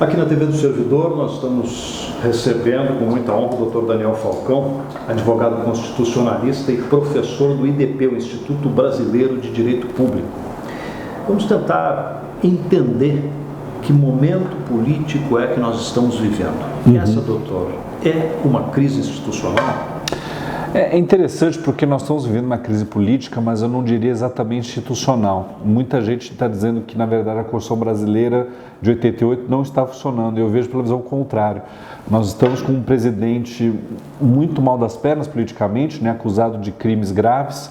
Aqui na TV do Servidor, nós estamos recebendo com muita honra o Dr. Daniel Falcão, advogado constitucionalista e professor do IDP, o Instituto Brasileiro de Direito Público. Vamos tentar entender que momento político é que nós estamos vivendo. E essa, doutor, é uma crise institucional? É interessante porque nós estamos vivendo uma crise política, mas eu não diria exatamente institucional. Muita gente está dizendo que, na verdade, a Constituição brasileira de 88 não está funcionando. Eu vejo pela visão contrária. Nós estamos com um presidente muito mal das pernas politicamente, acusado de crimes graves.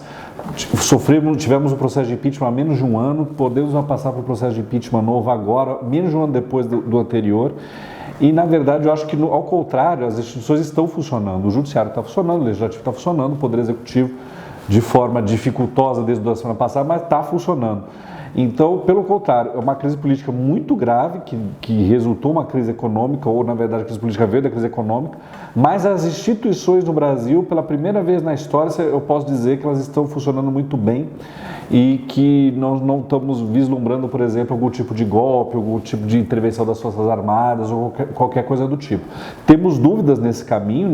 Tivemos um processo de impeachment há menos de um ano, podemos passar para o processo de impeachment novo agora, menos de um ano depois do anterior. E, na verdade, eu acho que, ao contrário, as instituições estão funcionando. O Judiciário está funcionando, o Legislativo está funcionando, o Poder Executivo de forma dificultosa desde a semana passada, mas está funcionando. Então, pelo contrário, é uma crise política muito grave, que resultou uma crise econômica, ou, na verdade, a crise política veio da crise econômica, mas as instituições no Brasil, pela primeira vez na história, eu posso dizer que elas estão funcionando muito bem e que nós não estamos vislumbrando, por exemplo, algum tipo de golpe, algum tipo de intervenção das Forças Armadas ou qualquer coisa do tipo. Temos dúvidas nesse caminho,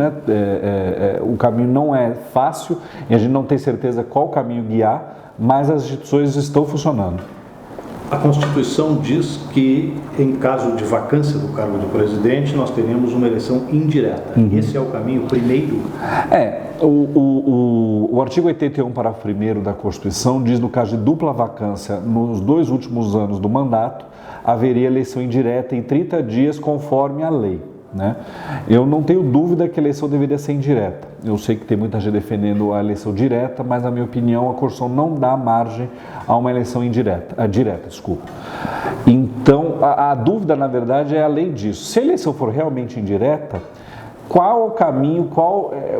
o caminho não é fácil e a gente não tem certeza qual caminho guiar, mas as instituições estão funcionando. A Constituição diz que, em caso de vacância do cargo do presidente, nós teremos uma eleição indireta. Esse é o caminho primeiro? O artigo 81, parágrafo 1º da Constituição diz, no caso de dupla vacância, nos 2 últimos anos do mandato, haveria eleição indireta em 30 dias, conforme a lei. Eu não tenho dúvida que a eleição deveria ser indireta. Eu sei que tem muita gente defendendo a eleição direta, mas, na minha opinião, a Constituição não dá margem a uma eleição direta. Então, a dúvida, na verdade, é além disso. Se a eleição for realmente indireta, qual o caminho,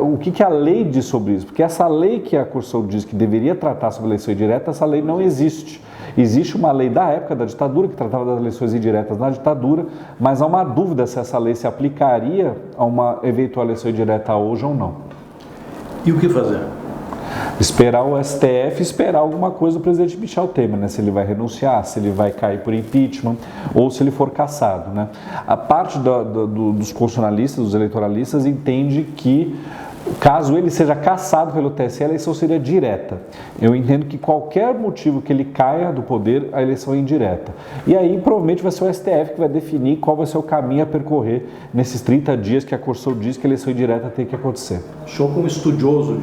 o que a lei diz sobre isso? Porque essa lei que a Constituição diz que deveria tratar sobre eleição indireta, essa lei não existe. Existe uma lei da época da ditadura que tratava das eleições indiretas na ditadura, mas há uma dúvida se essa lei se aplicaria a uma eventual eleição indireta hoje ou não. E o que fazer? Esperar o STF, esperar alguma coisa do presidente Michel Temer, se ele vai renunciar, se ele vai cair por impeachment ou se ele for cassado. A parte dos constitucionalistas, dos eleitoralistas, entende que, caso ele seja cassado pelo TSE, a eleição seria direta. Eu entendo que qualquer motivo que ele caia do poder, a eleição é indireta. E aí, provavelmente, vai ser o STF que vai definir qual vai ser o caminho a percorrer nesses 30 dias que a Constituição diz que a eleição indireta tem que acontecer. O senhor, como estudioso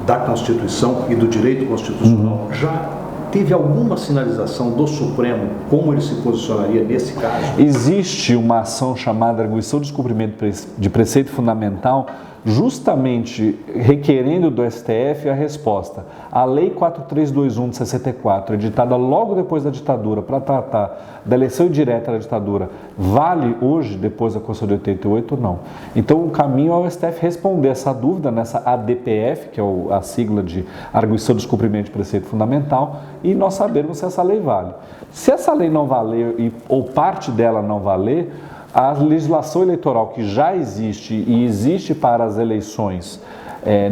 da Constituição e do direito constitucional, já teve alguma sinalização do Supremo como ele se posicionaria nesse caso? Existe uma ação chamada arguição de descumprimento de preceito fundamental, justamente requerendo do STF a resposta. A Lei 4321 de 64, editada logo depois da ditadura para tratar da eleição indireta da ditadura, vale hoje, depois da Constituição de 88 ou não? Então, o caminho é o STF responder essa dúvida nessa ADPF, que é a sigla de arguição de descumprimento de preceito fundamental, e nós sabermos se essa lei vale. Se essa lei não valer ou parte dela não valer, a legislação eleitoral que já existe e existe para as eleições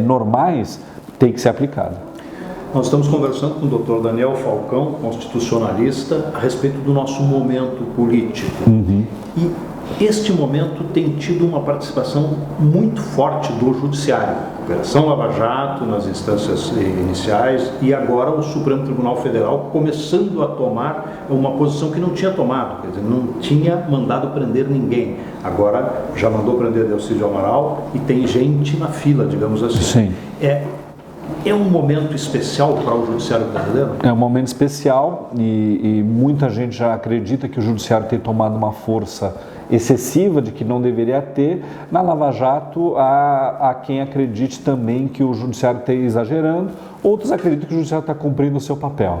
normais tem que ser aplicada. Nós estamos conversando com o Dr. Daniel Falcão, constitucionalista, a respeito do nosso momento político. E este momento tem tido uma participação muito forte do Judiciário. Operação Lava Jato nas instâncias iniciais e agora o Supremo Tribunal Federal começando a tomar uma posição que não tinha tomado, quer dizer, não tinha mandado prender ninguém. Agora já mandou prender Delcídio Amaral e tem gente na fila, digamos assim. Sim. É um momento especial para o Judiciário brasileiro? É um momento especial e muita gente já acredita que o Judiciário tem tomado uma força excessiva de que não deveria ter. Na Lava Jato, há quem acredite também que o Judiciário está exagerando, outros acreditam que o Judiciário está cumprindo o seu papel.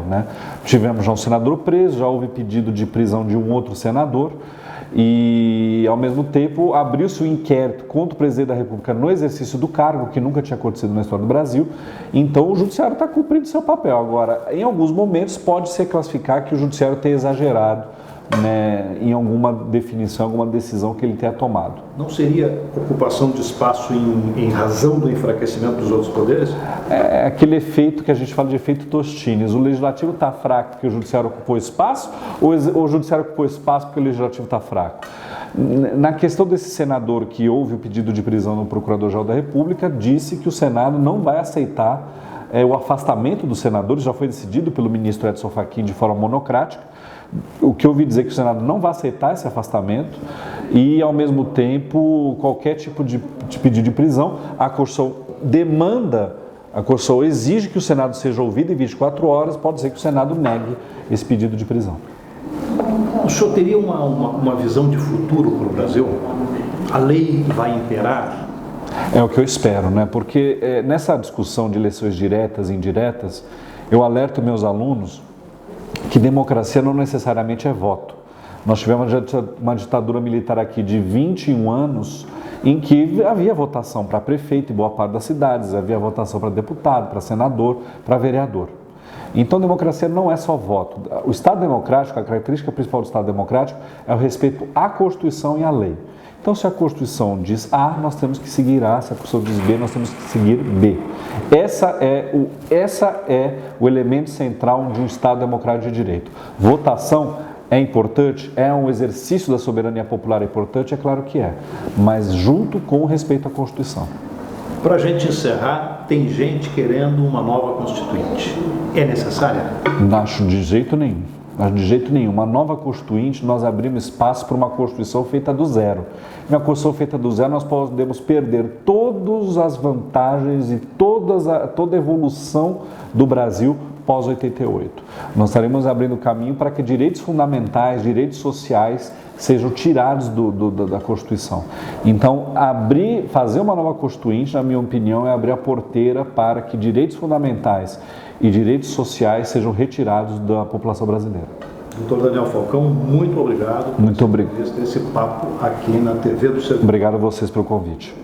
Tivemos já um senador preso, já houve pedido de prisão de um outro senador, e, ao mesmo tempo, abriu-se um inquérito contra o presidente da República no exercício do cargo, que nunca tinha acontecido na história do Brasil. Então, o Judiciário está cumprindo seu papel. Agora, em alguns momentos, pode-se classificar que o Judiciário tem exagerado né, em alguma definição, alguma decisão que ele tenha tomado. Não seria ocupação de espaço em razão do enfraquecimento dos outros poderes? É aquele efeito que a gente fala de efeito Tostines. O legislativo está fraco porque o judiciário ocupou espaço, ou o judiciário ocupou espaço porque o legislativo está fraco? Na questão desse senador que houve o pedido de prisão no Procurador-Geral da República, disse que o Senado não vai aceitar o afastamento dos senadores, já foi decidido pelo ministro Edson Fachin de forma monocrática. O que eu ouvi dizer que o Senado não vai aceitar esse afastamento e, ao mesmo tempo, qualquer tipo de pedido de prisão, a Corsul exige que o Senado seja ouvido em 24 horas, pode ser que o Senado negue esse pedido de prisão. O senhor teria uma visão de futuro para o Brasil? A lei vai imperar? É o que eu espero, né? Porque nessa discussão de eleições diretas e indiretas, eu alerto meus alunos que democracia não necessariamente é voto. Nós tivemos uma ditadura militar aqui de 21 anos em que havia votação para prefeito em boa parte das cidades, havia votação para deputado, para senador, para vereador. Então, democracia não é só voto. O Estado democrático, a característica principal do Estado democrático é o respeito à Constituição e à lei. Então, se a Constituição diz A, nós temos que seguir A, se a Constituição diz B, nós temos que seguir B. Essa é o elemento central de um Estado democrático de direito. Votação é importante, é um exercício da soberania popular importante, é claro que é, mas junto com o respeito à Constituição. Para a gente encerrar, tem gente querendo uma nova Constituinte. É necessária? Não acho de jeito nenhum. De jeito nenhum. Uma nova Constituinte, nós abrimos espaço para uma Constituição feita do zero. Uma Constituição feita do zero, nós podemos perder todas as vantagens e toda a evolução do Brasil pós-88. Nós estaremos abrindo caminho para que direitos fundamentais, direitos sociais sejam tirados da Constituição. Então, fazer uma nova Constituinte, na minha opinião, é abrir a porteira para que direitos fundamentais e direitos sociais sejam retirados da população brasileira. Doutor Daniel Falcão, muito obrigado por esse papo aqui na TV do Servidor. Obrigado a vocês pelo convite.